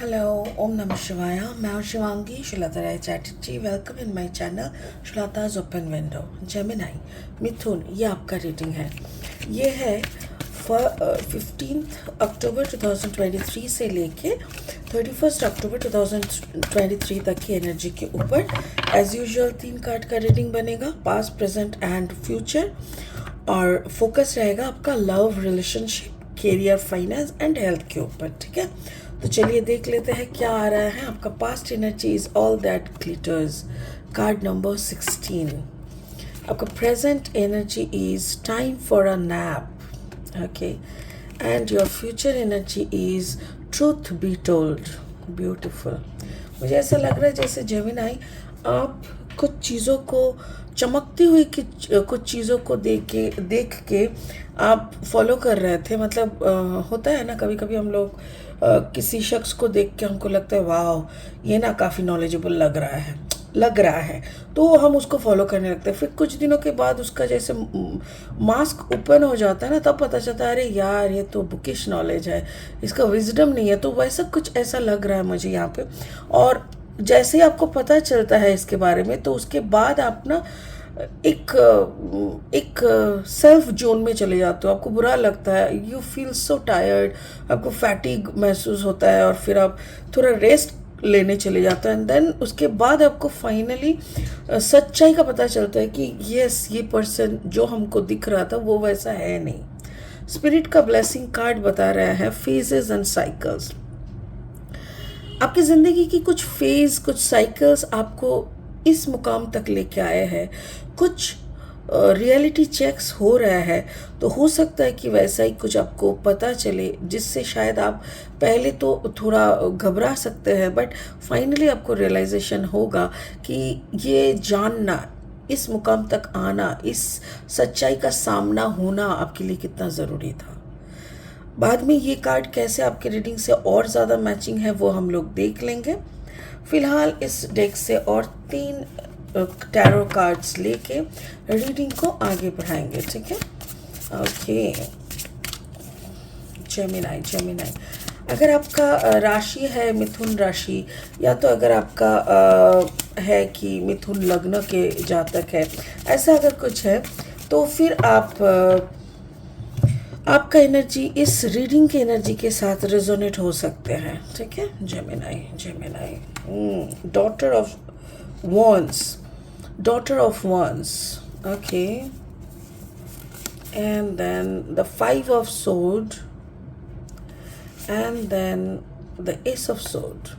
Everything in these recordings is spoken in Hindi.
हेलो, ओम नमः शिवाय। मैं हूँ Shivangi Shilata Rai Chatterjee. Welcome in my channel Shilata's open window. Gemini मिथुन, ये आपका रीडिंग है। ये है 15 अक्टूबर 2023 से लेके 31 अक्टूबर 2023 तक की एनर्जी के ऊपर एज यूजुअल 3 कार्ड का रीडिंग बनेगा, पास्ट प्रेजेंट एंड फ्यूचर। और फोकस रहेगा आपका love, relationship, career, finance and health के ऊपर। ठीक है, तो चलिए देख लेते हैं क्या आ रहा है। आपका past energy is all that glitters, card number 16। आपका present energy is time for a nap, okay, and your future energy is truth be told. Beautiful. मुझे ऐसा लग रहा है जैसे जेमिनाई आप कुछ चीज़ों को, चमकती हुई कुछ चीज़ों को देख के आप फॉलो कर रहे थे। मतलब होता है ना, कभी कभी हम लोग किसी शख्स को देख के हमको लगता है वाह ये ना काफ़ी नॉलेजेबल लग रहा है, तो हम उसको फॉलो करने लगते हैं। फिर कुछ दिनों के बाद उसका जैसे मास्क ओपन हो जाता है ना, तब पता चलता है अरे यार ये तो बुकिश नॉलेज है, इसका विजडम नहीं है। तो वैसा कुछ ऐसा लग रहा है मुझे यहाँ पे। और जैसे ही आपको पता चलता है इसके बारे में, तो उसके बाद आप ना एक एक सेल्फ जोन में चले जाते हो। आपको बुरा लगता है, यू फील सो टायर्ड, आपको फैटिग महसूस होता है और फिर आप थोड़ा रेस्ट लेने चले जाते हैं। एंड देन उसके बाद आपको फाइनली सच्चाई का पता चलता है कि यस, ये पर्सन जो हमको दिख रहा था वो वैसा है नहीं। स्पिरिट का ब्लेसिंग कार्ड बता रहा है फेजेस एंड साइकिल्स। आपकी ज़िंदगी की कुछ फेज, कुछ साइकिल्स आपको इस मुकाम तक लेके आए हैं। कुछ रियलिटी चेक्स हो रहा है, तो हो सकता है कि वैसा ही कुछ आपको पता चले, जिससे शायद आप पहले तो थोड़ा घबरा सकते हैं, बट फाइनली आपको रियलाइजेशन होगा कि ये जानना, इस मुकाम तक आना, इस सच्चाई का सामना होना आपके लिए कितना ज़रूरी था। बाद में ये कार्ड कैसे आपके रीडिंग से और ज़्यादा मैचिंग है वो हम लोग देख लेंगे। फिलहाल इस डेक से और 3 टैरो कार्ड्स लेके रीडिंग को आगे बढ़ाएंगे। ठीक है, ओके। जेमिनाई, अगर आपका राशि है मिथुन राशि, या तो अगर आपका है कि मिथुन लग्न के जातक है, ऐसा अगर कुछ है, तो फिर आपका एनर्जी इस रीडिंग के एनर्जी के साथ रेजोनेट हो सकते हैं। ठीक है, Gemini, daughter of wands, okay, and then the 5 of sword, and then the ace of sword.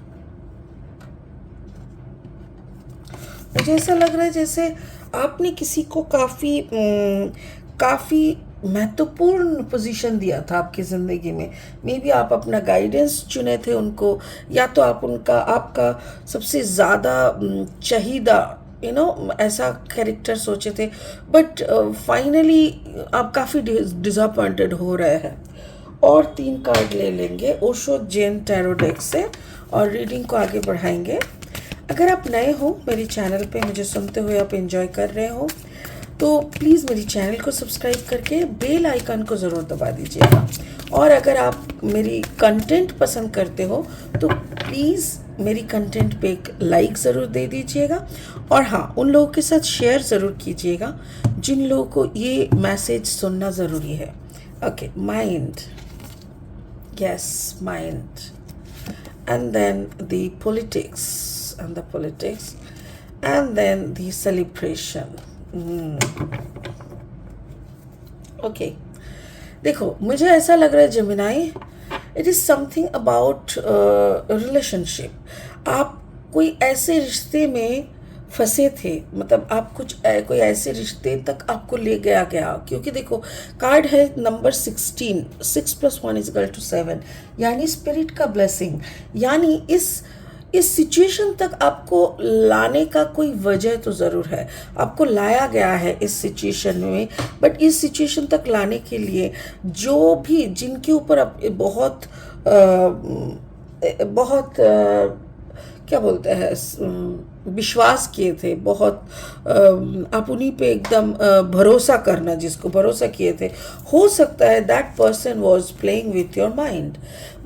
मुझे ऐसा लग रहा है जैसे आपने किसी को काफ़ी महत्वपूर्ण पोजीशन दिया था आपकी ज़िंदगी में। मे बी आप अपना गाइडेंस चुने थे उनको, या तो आपका सबसे ज़्यादा चाहिदा ऐसा कैरेक्टर सोचे थे, बट फाइनली आप काफ़ी डिसअपॉइंटेड हो रहे हैं। और 3 कार्ड ले लेंगे ओशो जैन टैरो डेक से और रीडिंग को आगे बढ़ाएंगे। अगर आप नए हो मेरे चैनल पे, मुझे सुनते हुए आप एंजॉय कर रहे हो, तो प्लीज़ मेरी चैनल को सब्सक्राइब करके बेल आइकन को ज़रूर दबा दीजिएगा। और अगर आप मेरी कंटेंट पसंद करते हो तो प्लीज़ मेरी कंटेंट पे एक लाइक ज़रूर दे दीजिएगा। और हाँ, उन लोगों के साथ शेयर ज़रूर कीजिएगा जिन लोगों को ये मैसेज सुनना ज़रूरी है। Okay, mind, yes, mind, and then the politics, and then the celebration. Okay, देखो मुझे ऐसा लग रहा है Gemini, it is something about relationship. आप कोई ऐसे रिश्ते में फंसे थे, मतलब आप कोई ऐसे रिश्ते तक आपको ले गया, क्योंकि देखो कार्ड है नंबर 16, 6 + 1 = 7, यानी स्पिरिट का ब्लेसिंग। यानी इस सिचुएशन तक आपको लाने का कोई वजह तो ज़रूर है, आपको लाया गया है इस सिचुएशन में। बट इस सिचुएशन तक लाने के लिए जो भी, जिनके ऊपर आप बहुत क्या बोलते हैं, विश्वास किए थे, बहुत आप उन्हीं पे एकदम भरोसा करना, जिसको भरोसा किए थे, हो सकता है that person was playing with your mind.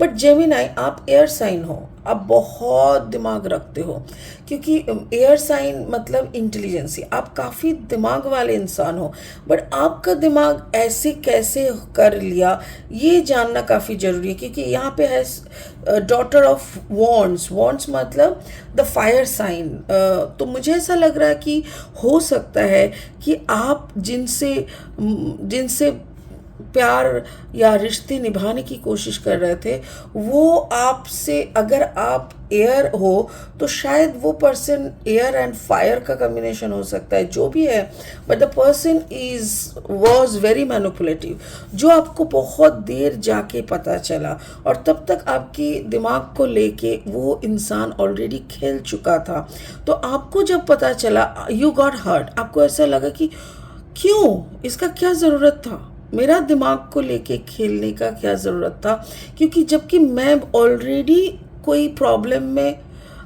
But Gemini, आप एयर साइन हो, आप बहुत दिमाग रखते हो, क्योंकि एयर साइन मतलब इंटेलिजेंसी, आप काफ़ी दिमाग वाले इंसान हो, बट आपका दिमाग ऐसे कैसे कर लिया ये जानना काफ़ी ज़रूरी है, क्योंकि यहाँ पे है डॉटर ऑफ वॉन्ड्स, वॉन्ड्स मतलब द फायर साइन। तो मुझे ऐसा लग रहा है कि हो सकता है कि आप जिनसे जिनसे प्यार या रिश्ते निभाने की कोशिश कर रहे थे, वो आपसे, अगर आप एयर हो तो शायद वो पर्सन एयर एंड फायर का कॉम्बिनेशन हो सकता है, जो भी है, but the person was very manipulative, जो आपको बहुत देर जाके पता चला, और तब तक आपकी दिमाग को लेके वो इंसान ऑलरेडी खेल चुका था। तो आपको जब पता चला, यू गॉट हर्ट, आपको ऐसा लगा कि क्यों, इसका क्या ज़रूरत था, मेरा दिमाग को लेके खेलने का क्या ज़रूरत था, क्योंकि जबकि मैं ऑलरेडी कोई प्रॉब्लम में,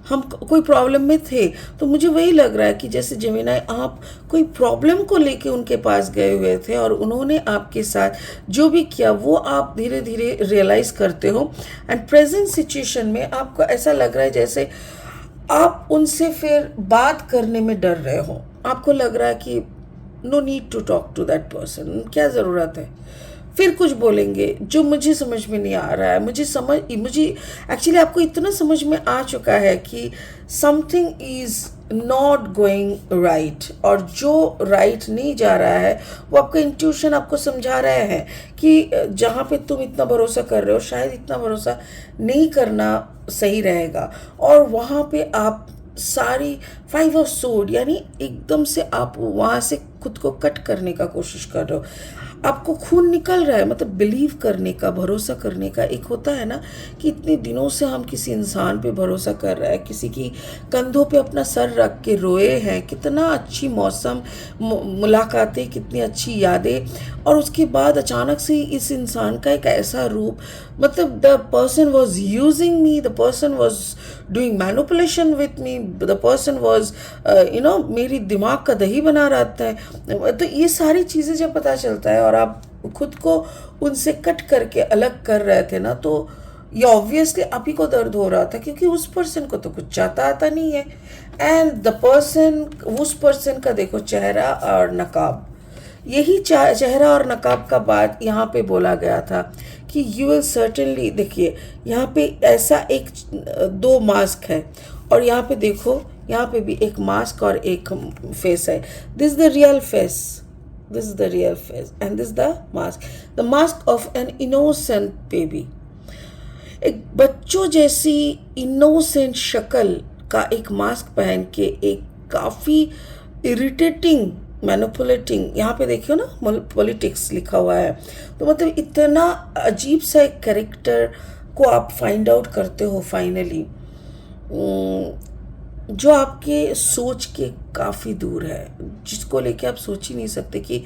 हम कोई प्रॉब्लम में थे। तो मुझे वही लग रहा है कि जैसे जेमिनी, आप कोई प्रॉब्लम को लेके उनके पास गए हुए थे, और उन्होंने आपके साथ जो भी किया वो आप धीरे धीरे रियलाइज़ करते हो, एंड प्रेजेंट सिचुएशन में आपको ऐसा लग रहा है जैसे आप उनसे फिर बात करने में डर रहे हो, आपको लग रहा है कि no need to talk to that person, क्या ज़रूरत है, फिर कुछ बोलेंगे जो मुझे समझ में नहीं आ रहा है, मुझे एक्चुअली आपको इतना समझ में आ चुका है कि something is not going right, और जो राइट नहीं जा रहा है वो आपका इंट्यूशन आपको समझा रहा है कि जहाँ पे तुम इतना भरोसा कर रहे हो शायद इतना भरोसा नहीं करना सही रहेगा, और वहाँ पे आप सारी 5 ऑफ सोर्ड यानी एकदम से आप वहाँ से खुद को कट करने का कोशिश कर रहे हो, आपको खून निकल रहा है, मतलब बिलीव करने का, भरोसा करने का। एक होता है ना कि इतने दिनों से हम किसी इंसान पे भरोसा कर रहे हैं, किसी की कंधों पे अपना सर रख के रोए हैं, कितना अच्छी मौसम, मुलाकातें, कितनी अच्छी यादें, और उसके बाद अचानक से इस इंसान का एक ऐसा रूप, मतलब the person was using me, the person was doing manipulation with me, the person was मेरी दिमाग का दही बना रहता है। तो ये सारी चीज़ें जब पता चलता है और आप खुद को उनसे कट करके अलग कर रहे थे ना, तो ये ऑब्वियसली आप ही को दर्द हो रहा था, क्योंकि उस पर्सन को तो कुछ चाहता आता नहीं है, एंड द पर्सन, उस पर्सन का देखो चेहरा और नकाब, यही चेहरा और नकाब का बात यहाँ पे बोला गया था कि यू विल सर्टेनली, देखिए यहाँ पे ऐसा एक 2 मास्क है, और यहाँ पे देखो, यहाँ पे भी एक मास्क और एक फेस है, this the real face, this is the real face, and this the mask of an innocent baby, एक बच्चों जैसी इनोसेंट शक्ल का एक मास्क पहन के, एक काफ़ी इरिटेटिंग, मैनिपुलेटिंग, यहाँ पे देखियो ना पॉलिटिक्स लिखा हुआ है, तो मतलब इतना अजीब सा एक कैरेक्टर को आप फाइंड आउट करते हो फाइनली, जो आपके सोच के काफ़ी दूर है, जिसको लेके आप सोच ही नहीं सकते कि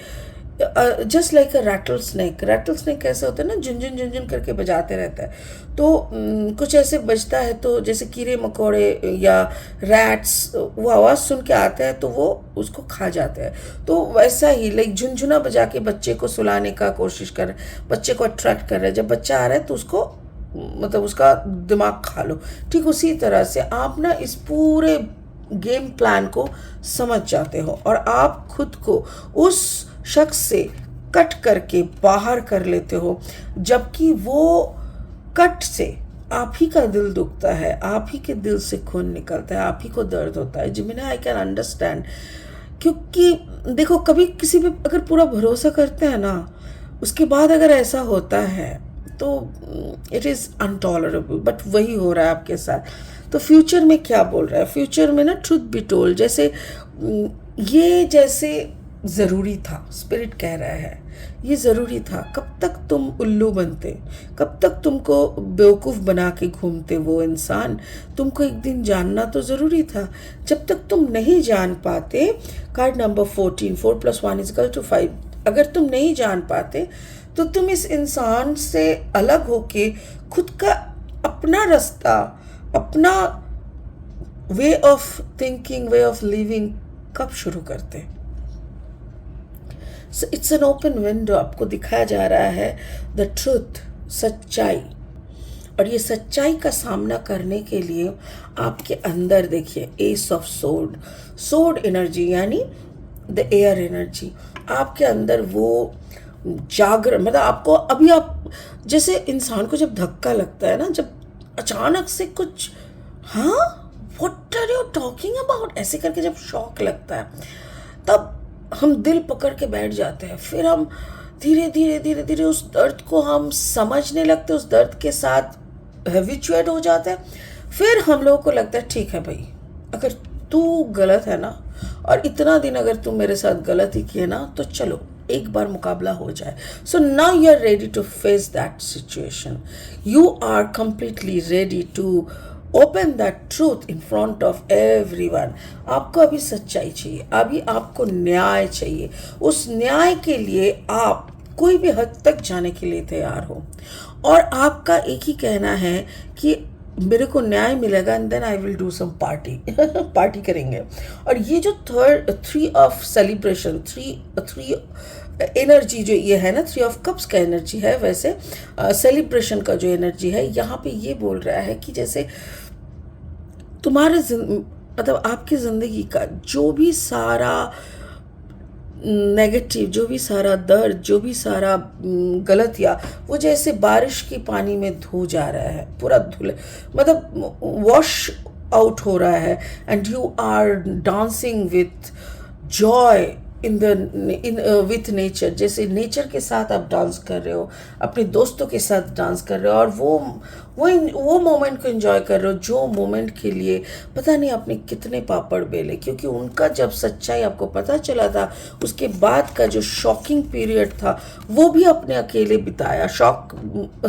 just like a rattlesnake कैसे होता है ना, झुनझुन झुनझुन करके बजाते रहता है, तो कुछ ऐसे बजता है, तो जैसे कीड़े मकोड़े या रैट्स वो आवाज़ सुन के आते हैं तो वो उसको खा जाते हैं, तो वैसा ही लाइक झुनझुना बजा के बच्चे को सुलाने का कोशिश कर रहे, बच्चे को अट्रैक्ट कर रहे हैं, जब बच्चा आ रहा है तो उसको मतलब उसका दिमाग खा लो, ठीक उसी तरह से आप ना इस पूरे गेम प्लान को समझ जाते हो, और आप खुद को उस शख्स से कट करके बाहर कर लेते हो, जबकि वो कट से आप ही का दिल दुखता है, आप ही के दिल से खून निकलता है, आप ही को दर्द होता है। जेमिनी, आई कैन अंडरस्टैंड, क्योंकि देखो कभी किसी पे अगर पूरा भरोसा करते हैं ना, उसके बाद अगर ऐसा होता है तो इट इज़ अनटॉलरेबल, बट वही हो रहा है आपके साथ। तो फ्यूचर में क्या बोल रहा है, फ्यूचर में ना ट्रुथ बी टोल्ड, जैसे ये जैसे ज़रूरी था, स्पिरिट कह रहा है ये ज़रूरी था, कब तक तुम उल्लू बनते, कब तक तुमको बेवकूफ़ बना के घूमते वो इंसान, तुमको एक दिन जानना तो ज़रूरी था, जब तक तुम नहीं जान पाते, कार्ड नंबर 14, 4 + 1 = 5, अगर तुम नहीं जान पाते तो तुम इस इंसान से अलग होके खुद का अपना रास्ता, अपना way of thinking, way of living कब शुरू करते। So it's an open window, आपको दिखाया जा रहा है द ट्रुथ, सच्चाई, और ये सच्चाई का सामना करने के लिए आपके अंदर देखिए S of sword, sword energy यानी द एयर एनर्जी, आपके अंदर वो जागरण, मतलब आपको अभी आप जैसे इंसान को जब धक्का लगता है ना, जब अचानक से कुछ, हाँ what are you talking about, ऐसे करके जब शॉक लगता है, तब हम दिल पकड़ के बैठ जाते हैं। फिर हम धीरे धीरे धीरे धीरे उस दर्द को हम समझने लगते, उस दर्द के साथ हैबिचुएट हो जाते हैं। फिर हम लोगों को लगता है ठीक है भाई, अगर तू गलत है ना, और इतना दिन अगर तू मेरे साथ गलत ही किए ना, तो चलो एक बार मुकाबला हो जाए। So now you are ready to face that situation, you are completely ready to open that truth in front of everyone. आपको अभी सच्चाई चाहिए, अभी आपको न्याय चाहिए। उस न्याय के लिए आप कोई भी हद तक जाने के लिए तैयार हो, और आपका एक ही कहना है कि मेरे को न्याय मिलेगा and then I will do some party party करेंगे। और ये जो three of celebration, three energy जो ये है ना, थ्री ऑफ कप्स का एनर्जी है, वैसे सेलिब्रेशन का जो एनर्जी है यहाँ पे ये बोल रहा है कि जैसे तुम्हारे मतलब आपकी ज़िंदगी का जो भी सारा नेगेटिव, जो भी सारा दर्द, जो भी सारा गलत, या वो जैसे बारिश के पानी में धो जा रहा है, पूरा धुल, मतलब वॉश आउट हो रहा है, and you are dancing with joy in with nature. जैसे नेचर के साथ आप डांस कर रहे हो, अपने दोस्तों के साथ डांस कर रहे हो, और वो मोमेंट को एंजॉय कर रहे हो, जो मोमेंट के लिए पता नहीं आपने कितने पापड़ बेले, क्योंकि उनका जब सच्चाई आपको पता चला था, उसके बाद का जो शॉकिंग पीरियड था वो भी अपने अकेले बिताया। शॉक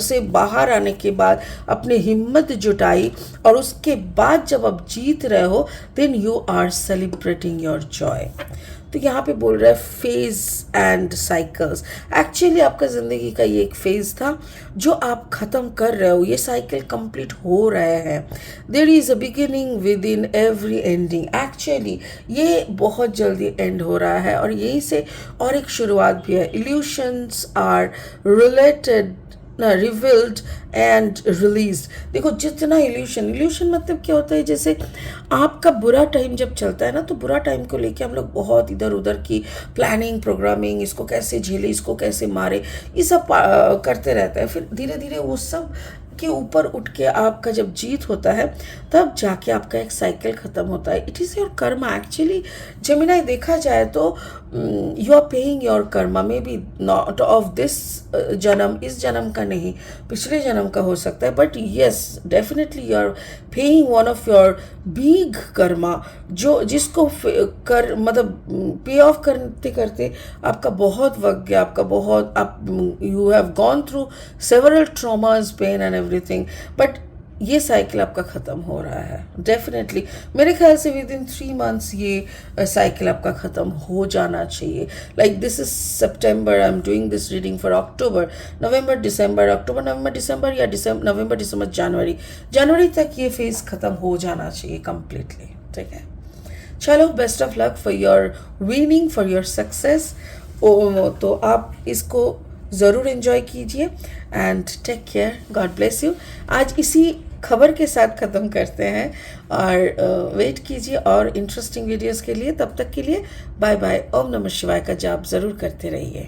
से बाहर आने के बाद अपनी हिम्मत जुटाई, और उसके बाद जब आप जीत रहे हो, then you are celebrating your joy. तो यहाँ पे बोल रहा है फेज एंड साइकिल्स। एक्चुअली आपका ज़िंदगी का ये एक फेज था जो आप ख़त्म कर रहे हो, ये साइकिल कंप्लीट हो रहे हैं। There is a beginning within every ending. Actually ये बहुत जल्दी एंड हो रहा है, और यहीं से और एक शुरुआत भी है। Illusions are related, revealed and release. देखो जितना इल्यूशन मतलब क्या होता है, जैसे आपका बुरा टाइम जब चलता है ना, तो बुरा टाइम को लेके हम लोग बहुत इधर उधर की प्लानिंग, प्रोग्रामिंग, इसको कैसे झेले, इसको कैसे मारे, ये सब करते रहते हैं। फिर धीरे धीरे वो सब के ऊपर उठ के आपका जब जीत होता है, तब जाके आपका एक साइकिल ख़त्म होता है। It is your karma. Actually Gemini देखा जाए तो you are paying your karma, maybe not of this janam, इस जन्म का नहीं, पिछले जन्म का हो सकता है, but yes definitely you are paying one of your big karma, जो जिसको कर मतलब पे ऑफ करते करते आपका बहुत वक्त गया, आपका बहुत, आप you have gone through several traumas, pain and everything, but ये साइकिल आपका ख़त्म हो रहा है। डेफिनेटली मेरे ख्याल से विद इन 3 months ये साइकिल आपका ख़त्म हो जाना चाहिए। Like this is September, I am doing this reading for October, November, December, October, November, December, या नवंबर, दिसंबर, जनवरी तक ये फेज़ ख़त्म हो जाना चाहिए कम्प्लीटली। ठीक है, चलो best of luck for your winning, for your success. तो आप इसको ज़रूर एंजॉय कीजिए and take care, God bless you. आज इसी खबर के साथ ख़त्म करते हैं, और वेट कीजिए और इंटरेस्टिंग वीडियोस के लिए। तब तक के लिए बाय बाय। ओम नमः शिवाय का जाप ज़रूर करते रहिए।